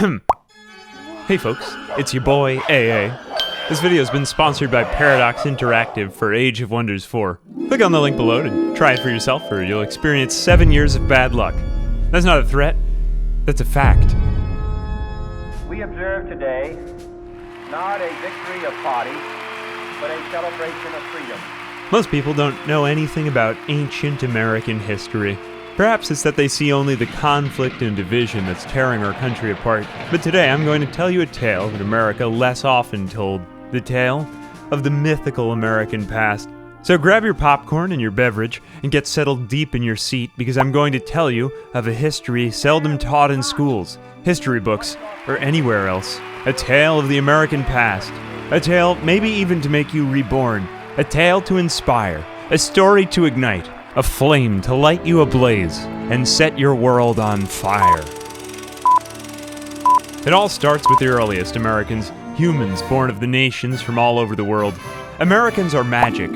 Hey folks, it's your boy, AA. This video has been sponsored by Paradox Interactive for Age of Wonders 4. Click on the link below to try it for yourself, or you'll experience 7 years of bad luck. That's not a threat, that's a fact. We observe today not a victory of party, but a celebration of freedom. Most people don't know anything about ancient American history. Perhaps it's that they see only the conflict and division that's tearing our country apart. But today I'm going to tell you a tale of an America less often told. The tale of the mythical American past. So grab your popcorn and your beverage and get settled deep in your seat, because I'm going to tell you of a history seldom taught in schools, history books, or anywhere else. A tale of the American past. A tale maybe even to make you reborn. A tale to inspire. A story to ignite. A flame to light you ablaze and set your world on fire. It all starts with the earliest Americans, humans born of the nations from all over the world. Americans are magic,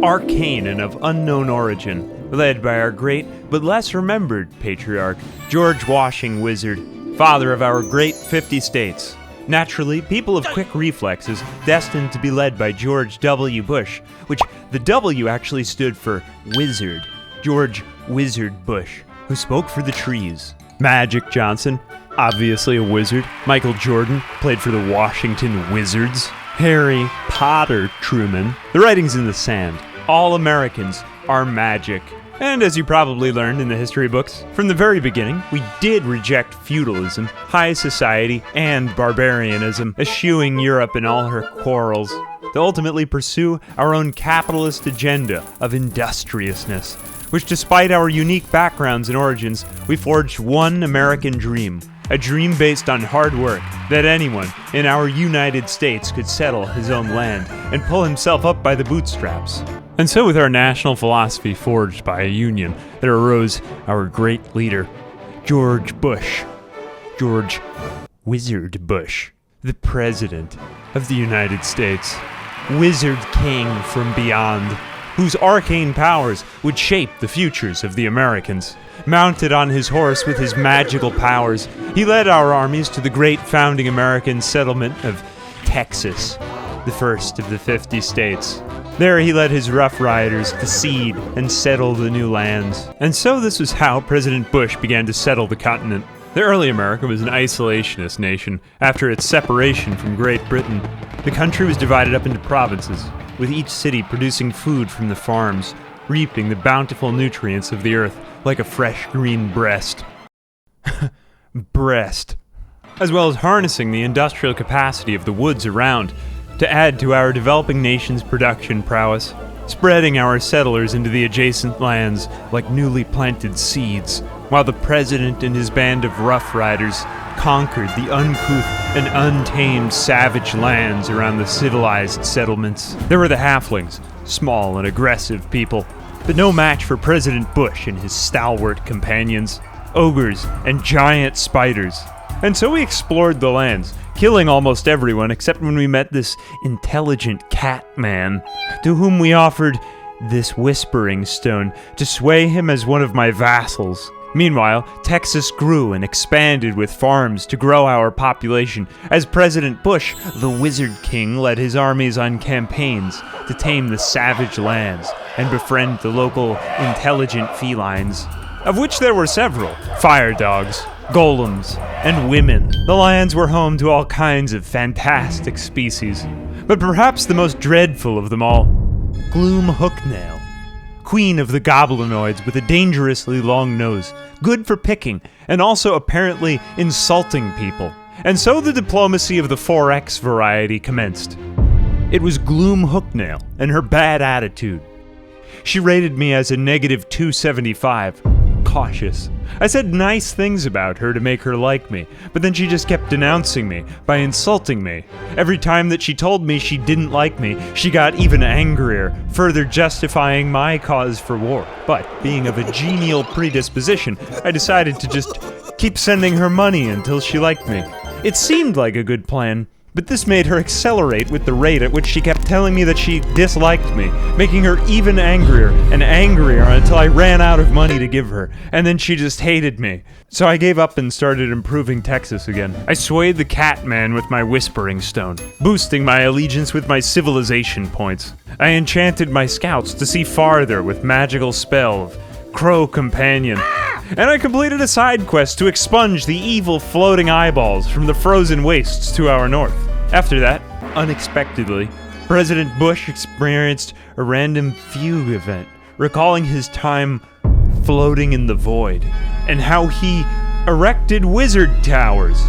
arcane and of unknown origin, led by our great but less remembered patriarch, George Washington Wizard, father of our great 50 states. Naturally, people of quick reflexes, destined to be led by George W. Bush, which the W actually stood for Wizard. George Wizard Bush, who spoke for the trees. Magic Johnson, obviously a wizard. Michael Jordan played for the Washington Wizards. Harry Potter Truman. The writing's in the sand. All Americans are magic. And as you probably learned in the history books, from the very beginning, we did reject feudalism, high society, and barbarianism, eschewing Europe and all her quarrels, to ultimately pursue our own capitalist agenda of industriousness, which, despite our unique backgrounds and origins, we forged one American dream. A dream based on hard work, that anyone in our United States could settle his own land and pull himself up by the bootstraps. And so with our national philosophy forged by a union, there arose our great leader, George Bush. George Wizard Bush, the President of the United States. Wizard King from beyond, whose arcane powers would shape the futures of the Americans. Mounted on his horse with his magical powers, he led our armies to the great founding American settlement of Texas, the first of the 50 states. There he led his Rough Riders to seed and settle the new lands. And so this was how President Bush began to settle the continent. The early America was an isolationist nation. After its separation from Great Britain, the country was divided up into provinces, with each city producing food from the farms, reaping the bountiful nutrients of the earth like a fresh green breast. Breast. As well as harnessing the industrial capacity of the woods around to add to our developing nation's production prowess, spreading our settlers into the adjacent lands like newly planted seeds, while the president and his band of Rough Riders conquered the uncouth and untamed savage lands around the civilized settlements. There were the halflings, small and aggressive people, but no match for President Bush and his stalwart companions, ogres and giant spiders. And so we explored the lands, killing almost everyone except when we met this intelligent cat man, to whom we offered this whispering stone to sway him as one of my vassals. Meanwhile, Texas grew and expanded with farms to grow our population, as President Bush, the Wizard King, led his armies on campaigns to tame the savage lands and befriend the local intelligent felines, of which there were several: fire dogs, golems, and women. The lands were home to all kinds of fantastic species, but perhaps the most dreadful of them all, Gloom Hooknail, queen of the goblinoids with a dangerously long nose, good for picking, and also apparently insulting people. And so the diplomacy of the 4X variety commenced. It was Gloom Hooknail and her bad attitude. She rated me as a negative 275. Cautious. I said nice things about her to make her like me, but then she just kept denouncing me by insulting me. Every time that she told me she didn't like me, she got even angrier, further justifying my cause for war. But being of a genial predisposition, I decided to just keep sending her money until she liked me. It seemed like a good plan, But this made her accelerate with the rate at which she kept telling me that she disliked me, making her even angrier and angrier until I ran out of money to give her, and then she just hated me. So I gave up and started improving Texas again. I swayed the Catman with my Whispering Stone, boosting my allegiance with my civilization points. I enchanted my scouts to see farther with magical spell of Crow Companion. And I completed a side quest to expunge the evil floating eyeballs from the frozen wastes to our north. After that, unexpectedly, President Bush experienced a random fugue event, recalling his time floating in the void, and how he erected wizard towers.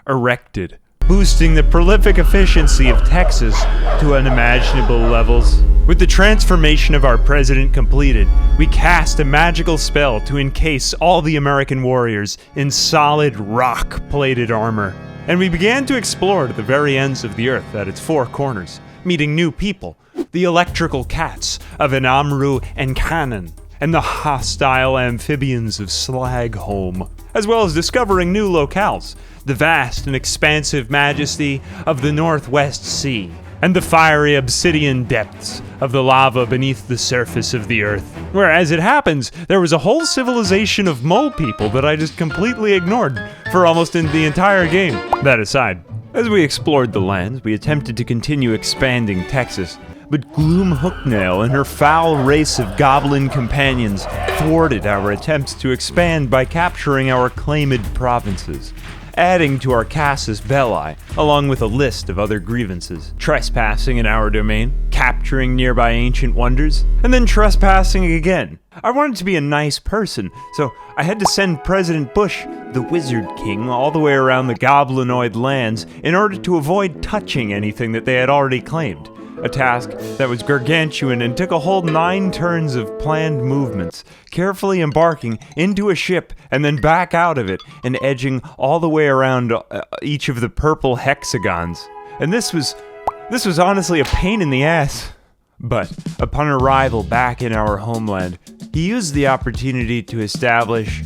Erected. Boosting the prolific efficiency of Texas to unimaginable levels. With the transformation of our president completed, we cast a magical spell to encase all the American warriors in solid rock-plated armor. And we began to explore to the very ends of the earth at its four corners, meeting new people, the electrical cats of Enamru and Cannon, and the hostile amphibians of Slagholm, as well as discovering new locales, the vast and expansive majesty of the Northwest Sea, and the fiery obsidian depths of the lava beneath the surface of the earth. Where, as it happens, there was a whole civilization of mole people that I just completely ignored for almost in the entire game. That aside, as we explored the lands, we attempted to continue expanding Texas, but Gloom Hooknail and her foul race of goblin companions thwarted our attempts to expand by capturing our claimed provinces, adding to our casus belli, along with a list of other grievances. Trespassing in our domain, capturing nearby ancient wonders, and then trespassing again. I wanted to be a nice person, so I had to send President Bush, the Wizard King, all the way around the goblinoid lands in order to avoid touching anything that they had already claimed. A task that was gargantuan and took a whole 9 turns of planned movements, carefully embarking into a ship and then back out of it and edging all the way around each of the purple hexagons. And this was honestly a pain in the ass. But upon arrival back in our homeland, he used the opportunity to establish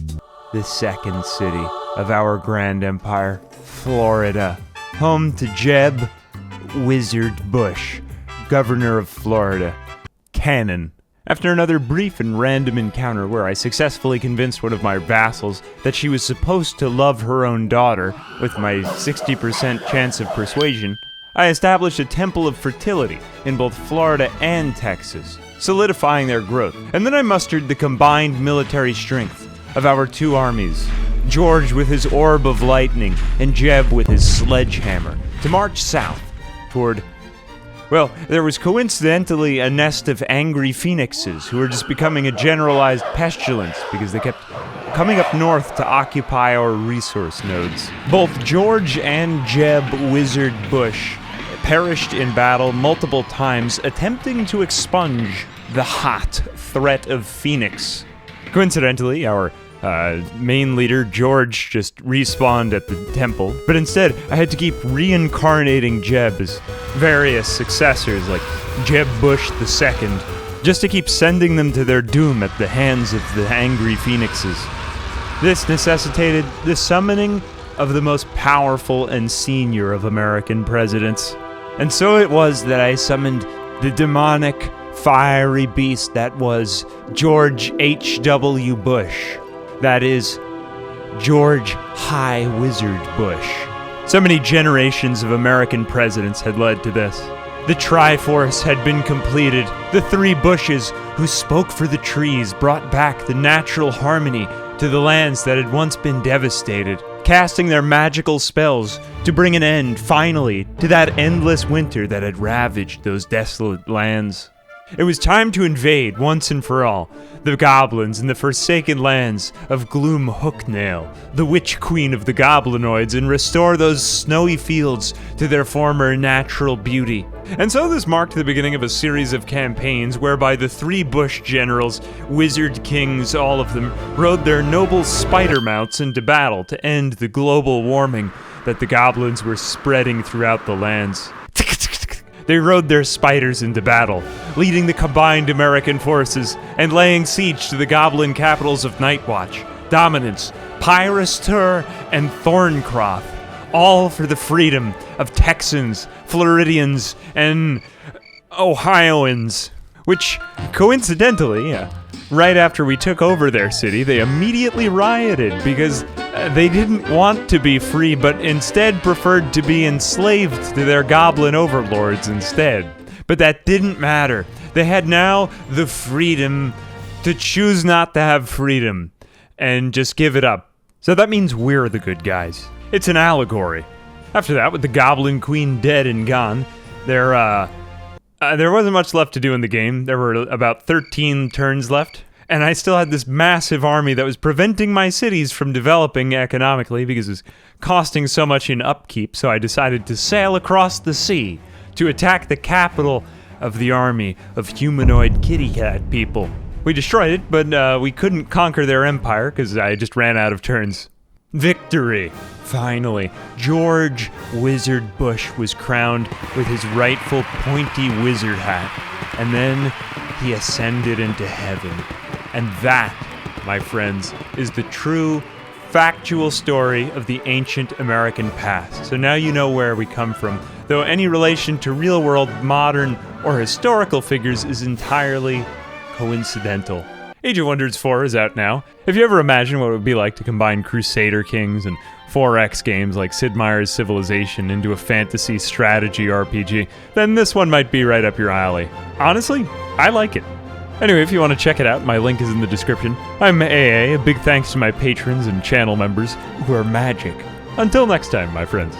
the second city of our grand empire, Florida, home to Jeb Wizard Bush, Governor of Florida, Cannon. After another brief and random encounter where I successfully convinced one of my vassals that she was supposed to love her own daughter, with my 60% chance of persuasion, I established a temple of fertility in both Florida and Texas, solidifying their growth. And then I mustered the combined military strength of our two armies, George with his orb of lightning and Jeb with his sledgehammer, to march south toward... Well, there was coincidentally a nest of angry phoenixes who were just becoming a generalized pestilence because they kept coming up north to occupy our resource nodes. Both George and Jeb Wizard Bush perished in battle multiple times attempting to expunge the hot threat of Phoenix. Coincidentally, our main leader, George, just respawned at the temple, but instead I had to keep reincarnating Jeb's various successors like Jeb Bush II, just to keep sending them to their doom at the hands of the angry phoenixes. This necessitated the summoning of the most powerful and senior of American presidents. And so it was that I summoned the demonic, fiery beast that was George H.W. Bush. That is, George High Wizard Bush. So many generations of American presidents had led to this. The Triforce had been completed. The 3 Bushes who spoke for the trees brought back the natural harmony to the lands that had once been devastated, casting their magical spells to bring an end, finally, to that endless winter that had ravaged those desolate lands. It was time to invade, once and for all, the goblins in the forsaken lands of Gloom Hooknail, the witch queen of the goblinoids, and restore those snowy fields to their former natural beauty. And so this marked the beginning of a series of campaigns whereby the 3 Bush generals, wizard kings, all of them, rode their noble spider mounts into battle to end the global warming that the goblins were spreading throughout the lands. They rode their spiders into battle, leading the combined American forces and laying siege to the goblin capitals of Nightwatch, Dominance, Pyrus Tur, and Thorncroft, all for the freedom of Texans, Floridians, and Ohioans. Which, coincidentally, right after we took over their city, they immediately rioted because they didn't want to be free, but instead preferred to be enslaved to their goblin overlords instead. But that didn't matter. They had now the freedom to choose not to have freedom and just give it up. So that means we're the good guys. It's an allegory. After that, with the Goblin Queen dead and gone, there wasn't much left to do in the game. There were about 13 turns left, and I still had this massive army that was preventing my cities from developing economically because it was costing so much in upkeep, so I decided to sail across the sea to attack the capital of the army of humanoid kitty cat people. We destroyed it, but we couldn't conquer their empire because I just ran out of turns. Victory! Finally, George Wizard Bush was crowned with his rightful pointy wizard hat, and then he ascended into heaven. And that, my friends, is the true, factual story of the ancient American past. So now you know where we come from, though any relation to real-world, modern, or historical figures is entirely coincidental. Age of Wonders 4 is out now. If you ever imagine what it would be like to combine Crusader Kings and 4X games like Sid Meier's Civilization into a fantasy strategy RPG, then this one might be right up your alley. Honestly, I like it. Anyway, if you want to check it out, my link is in the description. I'm AA, a big thanks to my patrons and channel members who are magic. Until next time, my friends.